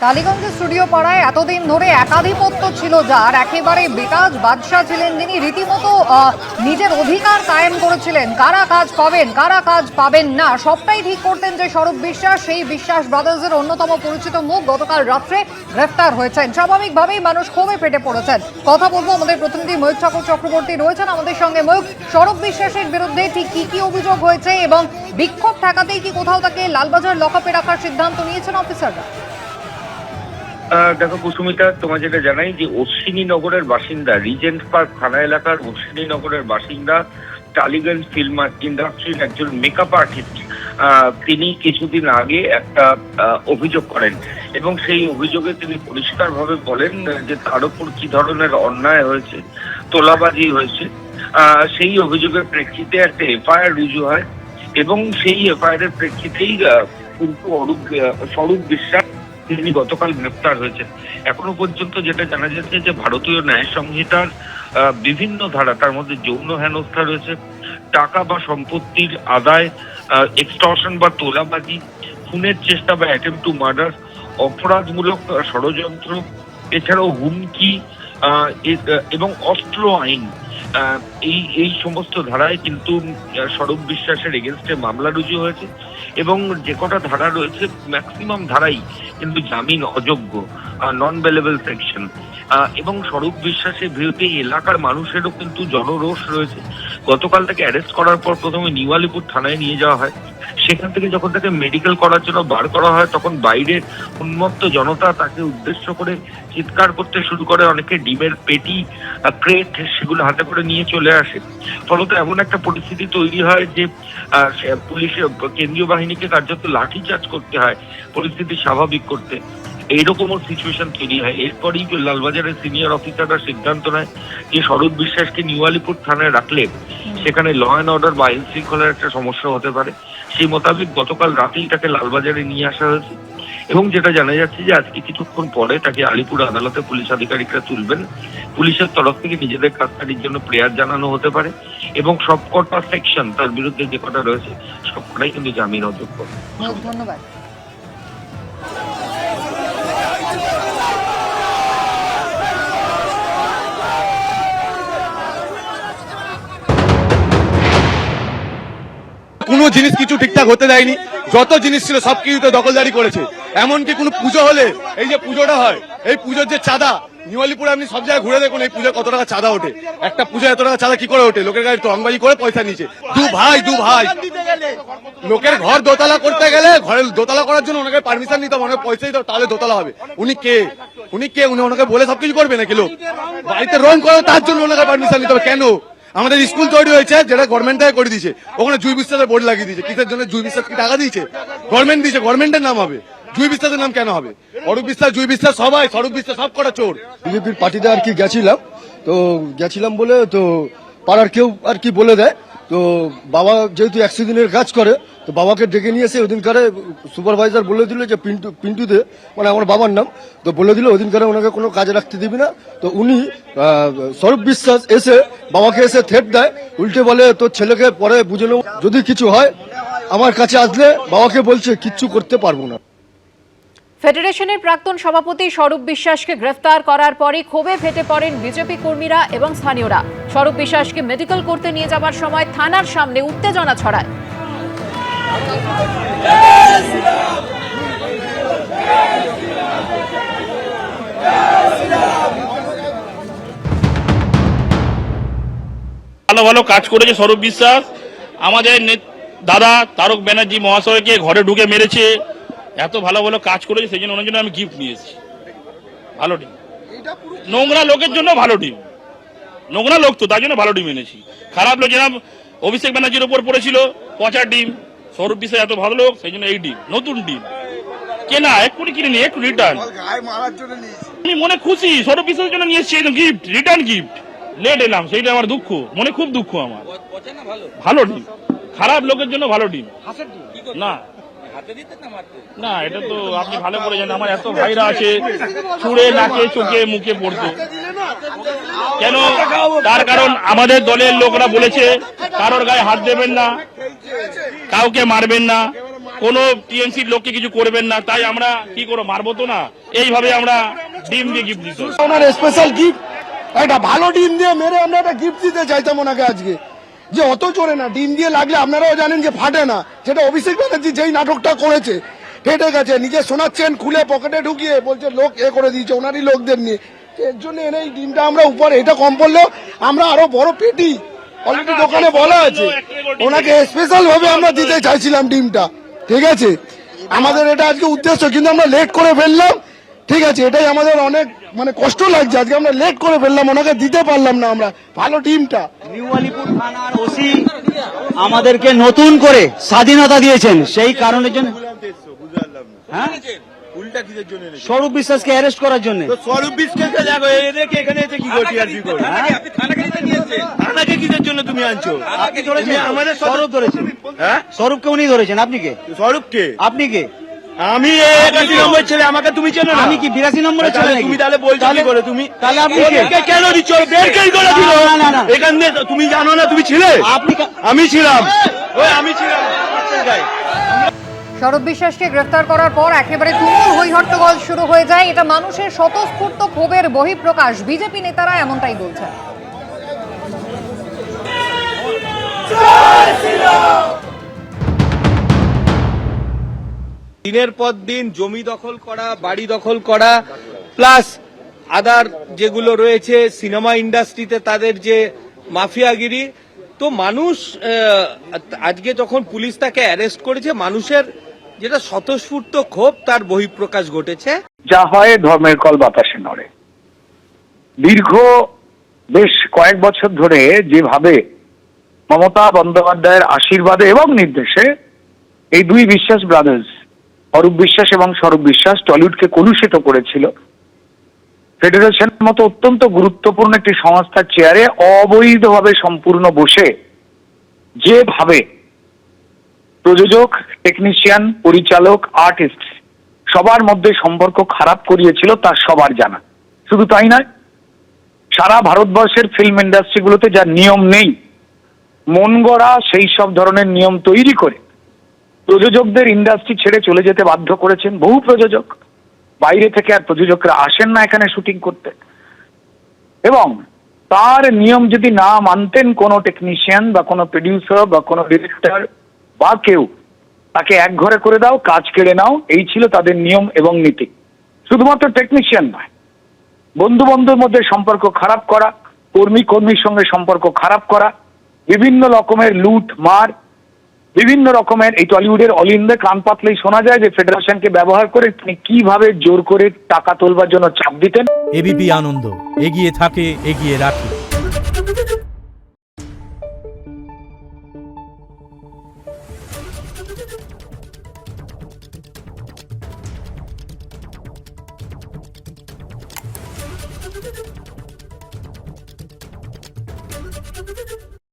টালিগঞ্জের studio পাড়ায় এতদিন ধরে একাধিপত্য ছিল, যার একেবারে বেতাজ বাদশাহ ছিলেন, যিনি রীতিমতো নিজের অধিকার কায়েম করেছিলেন। কারা কাজ পাবেন, কারা কাজ পাবেন না, সবটাই ঠিক করতেন যে স্বরূপ বিশ্বাস। সেই বিশ্বাস ব্রাদার্সের অন্যতম পরিচিত মুখ গতকাল রাত্রে গ্রেফতার হয়েছেন। স্বাভাবিকভাবেই মানুষ ক্ষোভে ফেটে পড়েছেন। কথা বলবো, আমাদের প্রতিনিধি ময়ূক ঠাকুর চক্রবর্তী রয়েছেন আমাদের সঙ্গে। ময়ূক, স্বরূপ বিশ্বাসের বিরুদ্ধে ঠিক কি কি অভিযোগ হয়েছে এবং বিক্ষোভ ঠেকাতেই কি কোথাও তাকে লালবাজার লকআপে রাখার সিদ্ধান্ত নিয়েছেন অফিসাররা? দেখো কুসুমিতা, তোমার যেটা জানাই যে অশ্বিনী নগরের বাসিন্দা, রিজেন্ট পার্ক থানা এলাকার অশ্বিনী নগরের বাসিন্দা, টালিগঞ্জ ফিল্ম ইন্ডাস্ট্রির একজন মেকআপ আর্টিস্ট। তিনি কিছুদিন আগে একটা অভিযোগ করেন এবং সেই অভিযোগে তিনি পরিষ্কারভাবে বলেন যে তার উপর কি ধরনের অন্যায় হয়েছে, তোলাবাজি হয়েছে। সেই অভিযোগের প্রেক্ষিতে একটা এফআইআর রুজু হয় এবং সেই এফআইআর এর প্রেক্ষিতেই কিন্তু স্বরূপ বিশ্বাস তিনি গতকাল গ্রেপ্তার হয়েছেন। এখনো পর্যন্ত যেটা জানা যাচ্ছে যে ভারতীয় ন্যায় সংহিতার বিভিন্ন ধারা, তার মধ্যে যৌন হেনস্থা রয়েছে, টাকা বা সম্পত্তির আদায়, এক্সটর্শন বা তোলাবাজি, খুনের চেষ্টা বা অ্যাটেম্পট টু মার্ডার, অপরাধমূলক ষড়যন্ত্র, এছাড়াও হুমকি এবং অস্ত্র আইন, এই সমস্ত ধারায় কিন্তু স্বরূপ বিশ্বাসের এগেনস্টে মামলা রুজু হয়েছে এবং যে কটা ধারা রয়েছে ম্যাক্সিমাম ধারাই কিন্তু জামিন অযোগ্য, নন বেলেবল সেকশন। এবং স্বরূপ বিশ্বাসের বিরুদ্ধে এলাকার মানুষেরও কিন্তু জনরোষ রয়েছে। গতকাল তাকে অ্যারেস্ট করার পর প্রথমে নিউ আলিপুর থানায় নিয়ে যাওয়া হয়। সেখান থেকে যখন তাকে মেডিকেল করার জন্য বার করা হয়, তখন বাইরের উন্মত্ত জনতা তাকে উদ্দেশ্য করে চিৎকার করতে শুরু করে। অনেকে ডিমের পেটি, ক্রেট, সেগুলো হাতে করে নিয়ে চলে আসে। ফলত এমন একটা পরিস্থিতি তৈরি হয় যে পুলিশের কেন্দ্রীয় বাহিনীকে কার্যত লাঠিচার্জ করতে হয় পরিস্থিতি স্বাভাবিক করতে। এইরকমও সিচুয়েশন তৈরি হয়। এরপরই লালবাজারের সিনিয়র অফিসাররা সিদ্ধান্ত নেয় যে স্বরূপ বিশ্বাসকে নিউ আলিপুর থানায় রাখলে সেখানে ল অ্যান্ড অর্ডার বা আইন শৃঙ্খলার একটা সমস্যা হতে পারে। সেই মোতাবেক গতকাল রাতেই তাকে লালবাজারে নিয়ে আসা হয়েছে এবং যেটা জানা যাচ্ছে যে আজকে কিছুক্ষণ পরে তাকে আলিপুর আদালতে পুলিশ আধিকারিকরা তুলবেন। পুলিশের তরফ থেকে নিজেদের কাস্টাডির জন্য প্রেয়ার জানানো হতে পারে এবং সবকটা সেকশন তার বিরুদ্ধে যে কটা রয়েছে সবকটাই কিন্তু জামিন অযোগ্য। ধন্যবাদ। কোনো জিনিস কিছু ঠিকঠাক হতে দেয়নি, যত জিনিস ছিল সব কিছুতে দখলদারি করেছে। এমনকি কোনো পুজো হলে, এই যে পুজোটা হয়, এই পুজোর যে চাঁদা, নিউ আলিপুরে আপনি সব জায়গায় ঘুরে দেখুন এই পুজোর কত টাকা চাঁদা ওঠে। একটা পুজোয় এত টাকা চাঁদা কি করে ওঠে? লোকের গাড়ি রংবাজি করে পয়সা নিচে। দু ভাই লোকের ঘর দোতলা করতে গেলে, ঘরের দোতলা করার জন্য ওনাকে পারমিশন নিতে হবে, ওনাকে পয়সা দিতে হবে, তাহলে দোতলা হবে। উনি কে উনি ওনাকে বলে সবকিছু করবে নাকি? লোক বাড়িতে রং করে তার জন্য ওনাকে পারমিশন নিতে হবে কেন? আমাদের স্কুল তৈরি হয়েছে যেটা গভর্নমেন্ট থেকে করে দিয়েছে, ওখানে জুই বিশ্বাসের বোর্ড লাগিয়ে দিয়েছে। কিসের জন্য? জুই বিশ্বাস কি টাকা দিয়েছে? গভর্নমেন্ট দিয়েছে, গভর্নমেন্টের নাম হবে, জুই বিশ্বাসের নাম কেন হবে? অরূপ বিশ্বাস, জুই বিশ্বাস, সবাই স্বরূপ বিশ্বাস সব কটা চোর। বিজেপির পার্টিতে আর কি গেছিলাম বলে তো পাড়ার কেউ আর কি বলে দেয়। তো বাবা যেহেতু 100 দিনের কাজ করে, তো বাবাকে ডেকে নিয়ে এসে ওদিনকারে সুপারভাইজার বলে দিল যে পিন্টুতে, মানে আমার বাবার নাম, তো বলে দিল ওদিনকারে ওনাকে কোনো কাজে রাখতে দিবি না। তো উনি স্বরূপ বিশ্বাস এসে বাবাকে এসে থ্রেট দেয়, উল্টে বলে তোর ছেলেকে পরে বুঝে নেব, যদি কিছু হয় আমার কাছে আসলে বাবাকে বলছে কিচ্ছু করতে পারবো না। ফেডারেশনের প্রাক্তন সভাপতি স্বরূপ বিশ্বাসকে গ্রেফতার করার পরই ক্ষোভে ফেটে পড়েন বিজেপি কর্মীরা এবং স্থানীয়রা। স্বরূপ বিশ্বাসকে মেডিকেল করতে নিয়ে যাবার সময় থানার সামনে উত্তেজনা ছড়ায়। ভালো ভালো কাজ করেছে স্বরূপ বিশ্বাস। আমাদের দাদা তারক ব্যানার্জি মহাশয়কে ঘরে ঢুকে মেরেছে, এত ভালো ভালো কাজ করেছে, সেই জন্য ওনার জন্য আমি গিফট নিয়েছি। ভালো ডিম, নোংরা লোকের জন্য ভালো ডিম, নোংরা লোক তো তার জন্য ভালো ডিম এনেছি। খারাপ লোক যেরকম অভিষেক ব্যানার্জির উপর পড়েছিল পচা ডিম, স্বরূপ বিশ্বাস এত ভালো লোক, সেই জন্য এই ডিম, নতুন ডিম কেনা, এক্ষুনি কিনে নিয়ে একটু রিটার্ন। আমি মনে খুশি, স্বরূপ বিশ্বাসের জন্য নিয়ে এসেছি গিফট, রিটার্ন গিফট। লেট এলাম, সেইটা আমার দুঃখ, মনে খুব দুঃখ আমার। ভালো ডিম, খারাপ লোকের জন্য ভালো ডিম না, না এটা তো আপনি ভালো করে জানেন। আমার এত ভাইরা আছে ছুঁড়ে নাকে চোখে মুখে পড়তো কেন? তার কারণ আমাদের দলের লোকরা বলেছে কারোর গায়ে হাত দেবেন না, কাউকে মারবেন না, কোনো টিএমসির লোককে কিছু করবেন না, তাই আমরা কি করবো, মারবো তো না, এইভাবে আমরা ডিম দিয়ে গিফট দিত। ওনার স্পেশাল গিফট একটা ভালো ডিম দিয়ে মেরে আমরা একটা গিফট দিতে চাইতাম ওনাকে আজকে, যে অত চলে না, ডিম দিয়ে লাগলে আপনারাও জানেন যে ফাটে না, সেটা অভিষেক ব্যানার্জি যেই নাটকটা করেছে ফেটে গেছে, নিজে সোনার চেন খুলে পকেটে ঢুকিয়ে বলছে লোক এ করে দিয়েছে ওনারই লোকদের নিয়ে, এর জন্য এনে এই ডিমটা আমরা উপরে, এটা কম পড়লেও আমরা আরো বড় পেটি অলরেডি দোকানে বলা আছে, ওনাকে স্পেশাল ভাবে আমরা দিতে চাইছিলাম ডিমটা, ঠিক আছে, আমাদের এটা আজকে উদ্দেশ্য, কিন্তু আমরা লেট করে ফেললাম, ঠিক আছে, এটাই আমাদের অনেক মানে কষ্ট লাগছে, আজকে আমরা লেট করে ফেললাম, ওনাকে দিতে পারলাম না আমরা ভালো ডিমটা। নিউ আলিপুর থানার ওসি আমাদেরকে নতুন করে স্বাধীনতা দিয়েছেন, সেই কারণের জন্য হ্যাঁ উল্টা কিসের জন্য এনেছে? স্বরূপ বিশ্বাসকে অ্যারেস্ট করার জন্য। তো স্বরূপ বিশ্বাসকে দেখো এদেরকে এখানে এসে কি করছি আর কি করছি? থানাকে কিসের জন্য তুমি আনছো? আপনি ধরেছেন, আমাদের স্বরূপ ধরেছেন, হ্যাঁ স্বরূপকে উনি ধরেছেন, আপনি কে? স্বরূপকে আপনি কে? আমি 81 নম্বর ছেলে, আমাকে তুমি চেনো না? আমি কি 82 নম্বরে চলে নাকি? তুমি তাহলে বলছো কি করে তুমি? তাহলে আপনি কে? ওদেরকে কেন দিচ্ছ? বেরকেই করে দিল। না, না, না। এখান দিয়ে তুমি জানো না তুমি ছিলে? আপনি আমি ছিলাম, ওই আমি ছিলাম। স্বরূপ বিশ্বাসকে গ্রেফতার করার পর একেবারে তুমুল হইহট্টগোল শুরু হয়ে যায়। এটা মানুষের স্বতঃস্ফূর্ত ক্ষোভের বহিঃপ্রকাশ। বিজেপি নেতারা এমনটাই বলছেন। দিনের পর দিন জমি দখল করা, বাড়ি দখল করা, প্লাস আদার যেগুলো রয়েছে সিনেমা ইন্ডাস্ট্রিতে তাদের যে মাফিয়াগিরি, তো মানুষ আজকে যখন পুলিশ তাকে অ্যারেস্ট করেছে, মানুষের যেটা স্বতঃস্ফূর্ত ক্ষোভ তার বহিঃপ্রকাশ ঘটেছে। যা হয় ধর্মের কল বাতাসে নড়ে। দীর্ঘ বেশ কয়েক বছর ধরে যেভাবে মমতা বন্দ্যোপাধ্যায়ের আশীর্বাদে এবং নির্দেশে এই দুই বিশ্বাস ব্রাদার্স, অরূপ বিশ্বাস এবং স্বরূপ বিশ্বাস, টলিউডকে কলুষিত করেছিল, ফেডারেশনের মতো অত্যন্ত গুরুত্বপূর্ণ একটি সংস্থার চেয়ারে অবৈধভাবে সম্পূর্ণ বসে যেভাবে প্রযোজক, টেকনিশিয়ান, পরিচালক, আর্টিস্ট সবার মধ্যে সম্পর্ক খারাপ করিয়েছিল তা সবার জানা। শুধু তাই নয়, সারা ভারতবর্ষের ফিল্ম ইন্ডাস্ট্রিগুলোতে যা নিয়ম নেই, মন গড়া সেই সব ধরনের নিয়ম তৈরি করে প্রযোজকদের ইন্ডাস্ট্রি ছেড়ে চলে যেতে বাধ্য করেছেন বহু প্রযোজক। বাইরে থেকে আর প্রযোজকরা আসেন না এখানে শুটিং করতে, এবং তার নিয়ম যদি না মানতেন কোনো টেকনিশিয়ান বা কোনো প্রডিউসার বা কোনো ডিরেক্টর বা কেউ, তাকে এক ঘরে করে দাও, কাজ কেড়ে নাও, এই ছিল তাদের নিয়ম এবং নীতি। শুধুমাত্র টেকনিশিয়ান নয়, বন্ধু বন্ধুর মধ্যে সম্পর্ক খারাপ করা, কর্মীর সঙ্গে সম্পর্ক খারাপ করা, বিভিন্ন রকমের লুট মার, বিভিন্ন রকমের, এই টলিউডের অলিন্দে কান পাতলেই শোনা যায় যে ফেডারেশনকে ব্যবহার করে তিনি কিভাবে জোর করে টাকা তোলবার জন্য চাপ দিতেন। এবিপি আনন্দ, এগিয়ে থাকে, এগিয়ে রাখে।